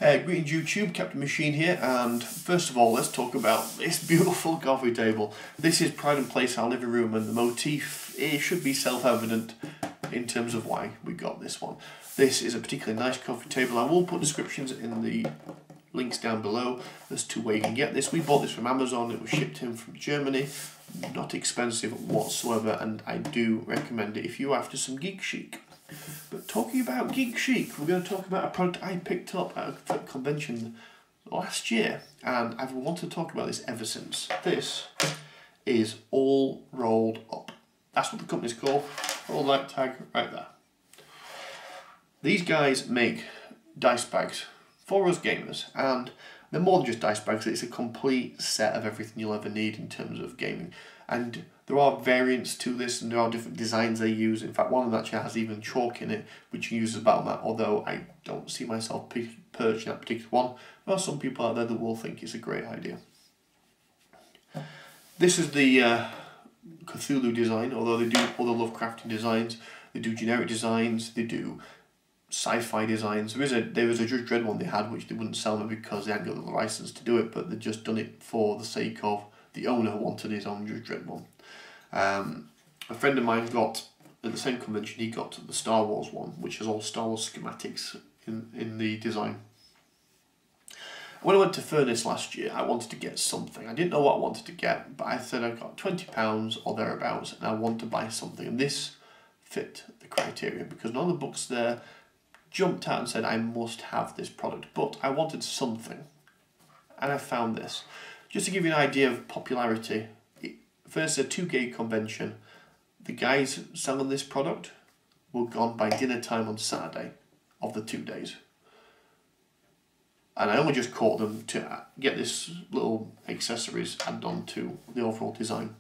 Greetings YouTube, Captain Machine here, and first of all let's talk about this beautiful coffee table. This is pride and place our living room, and the motif, it should be self-evident in terms of why we got this one. This is a particularly nice coffee table. I will put descriptions in the links down below as to where you can get this. We bought this from Amazon, it was shipped in from Germany, not expensive whatsoever, and I do recommend it if you're after some geek chic. But talking about geek chic, we're going to talk about a product I picked up at a convention last year, and I've wanted to talk about this ever since. This is All Rolled Up. That's what the company's called. All that tag right there. These guys make dice bags for us gamers, and they're more than just dice bags. It's a complete set of everything you'll ever need in terms of gaming. And there are variants to this, and there are different designs they use. In fact, one of them actually has even chalk in it, which you can use as a battle mat, although I don't see myself purchasing that particular one. There are some people out there that will think it's a great idea. This is the Cthulhu design, although they do other Lovecraftian designs. They do generic designs, they do sci-fi designs. There was a Judge Dredd one they had, which they wouldn't sell them because they hadn't got the license to do it, but they'd just done it for the sake of the owner wanted his own Judge Dredd one. A friend of mine got, at the same convention, he got the Star Wars one, which has all Star Wars schematics in the design. When I went to Furnace last year, I wanted to get something. I didn't know what I wanted to get, but I said I've got £20 or thereabouts, and I want to buy something. And this fit the criteria, because none of the books there jumped out and said I must have this product, but I wanted something, and I found this. Just to give you an idea of popularity, first a 2-gay convention, the guys selling this product were gone by dinner time on Saturday of the 2 days. And I only just caught them to get this little accessories added on to the overall design.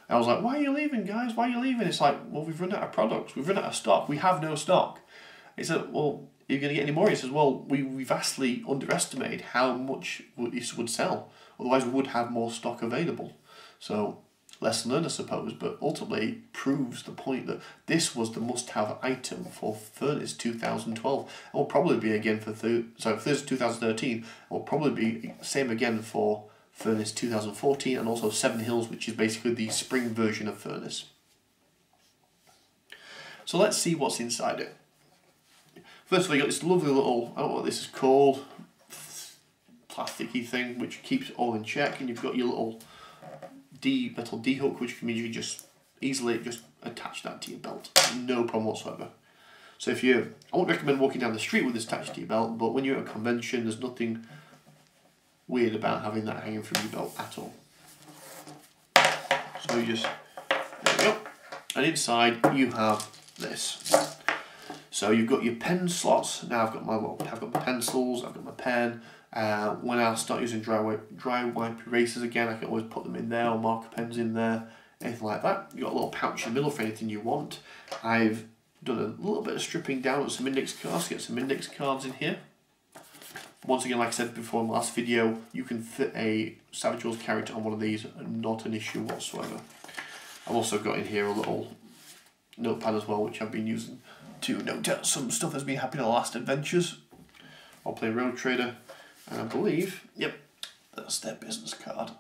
I was like, why are you leaving, guys? Why are you leaving? It's like, well, we've run out of products. We've run out of stock. We have no stock. He said, well, are you going to get any more? He says, well, we vastly underestimated how much this would sell. Otherwise, we would have more stock available. So, lesson learned, I suppose, but ultimately it proves the point that this was the must-have item for Furnace 2012. It will probably be again for Furnace 2013. It will probably be same again for Furnace 2014, and also Seven Hills, which is basically the spring version of Furnace. So let's see what's inside it. First of all, you got this lovely little, I don't know what this is called, plasticky thing which keeps it all in check, and you've got your little metal D hook, which means you can just easily just attach that to your belt, no problem whatsoever. So I won't recommend walking down the street with this attached to your belt, but when you're at a convention, there's nothing weird about having that hanging from your belt at all. So you just, there we go, and inside you have this. So you've got your pen slots. Now I've got my pencils, I've got my pen. When I start using dry wipe erasers again, I can always put them in there, or marker pens in there, anything like that. You've got a little pouch in the middle for anything you want. I've done a little bit of stripping down with some index cards, get some index cards in here. Once again, like I said before in the last video, you can fit a Savage Worlds character on one of these, not an issue whatsoever. I've also got in here a little notepad as well, which I've been using to note down some stuff that's been happening in the last adventures. I'll play Road Trader, and I believe, yep, that's their business card.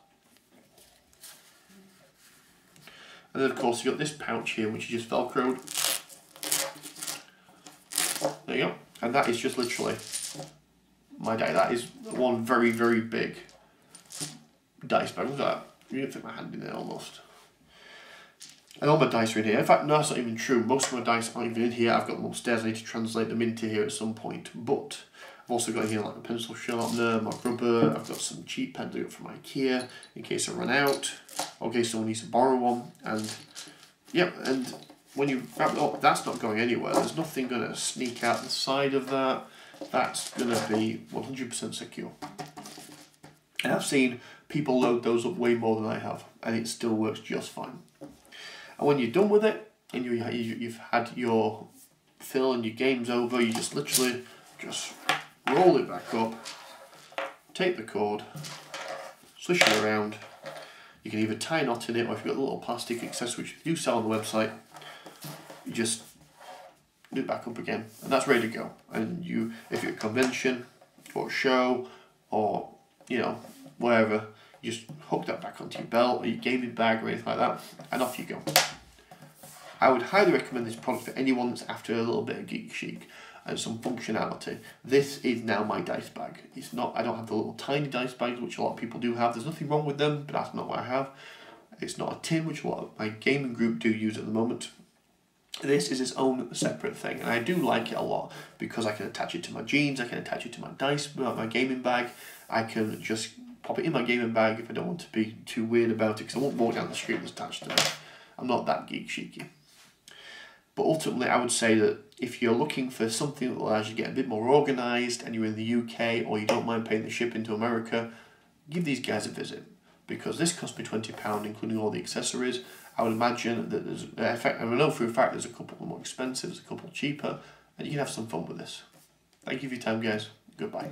And then of course you've got this pouch here, which is just velcroed. There you go, and that is just literally my die. That is one very, very big dice bag. Look at that, you can fit my hand in there almost. And all my dice are in here. In fact, no, that's not even true. Most of my dice aren't even in here. I've got them upstairs. I need to translate them into here at some point. But I've also got here like a pencil sharpener, my rubber. I've got some cheap pens I got from IKEA in case I run out, or in case someone needs to borrow one. And yeah, and when you wrap it up, that's not going anywhere. There's nothing going to sneak out the side of that. That's going to be 100% secure. And I've seen people load those up way more than I have, and it still works just fine. And when you're done with it, and you've had your fill and your game's over, you just literally just roll it back up, take the cord, swish it around. You can either tie a knot in it, or if you've got a little plastic accessory which you sell on the website, you just do it back up again, and that's ready to go. And if you're at a convention, for a show or, you know, wherever. You just hook that back onto your belt or your gaming bag or anything like that, and off you go. I would highly recommend this product for anyone that's after a little bit of geek chic and some functionality. This is now my dice bag. It's not, I don't have the little tiny dice bags which a lot of people do have. There's nothing wrong with them, but that's not what I have. It's not a tin, which a lot of my gaming group do use at the moment. This is its own separate thing, and I do like it a lot because I can attach it to my jeans, I can attach it to my gaming bag. I can just pop it in my gaming bag if I don't want to be too weird about it, because I won't walk down the street with it attached to it. I'm not that geek cheeky. But ultimately, I would say that if you're looking for something that allows you to get a bit more organised and you're in the UK or you don't mind paying the shipping to America, give these guys a visit, because this cost me £20, including all the accessories. I would imagine that there's, in fact, I know for a fact there's a couple more expensive, there's a couple cheaper, and you can have some fun with this. Thank you for your time, guys. Goodbye.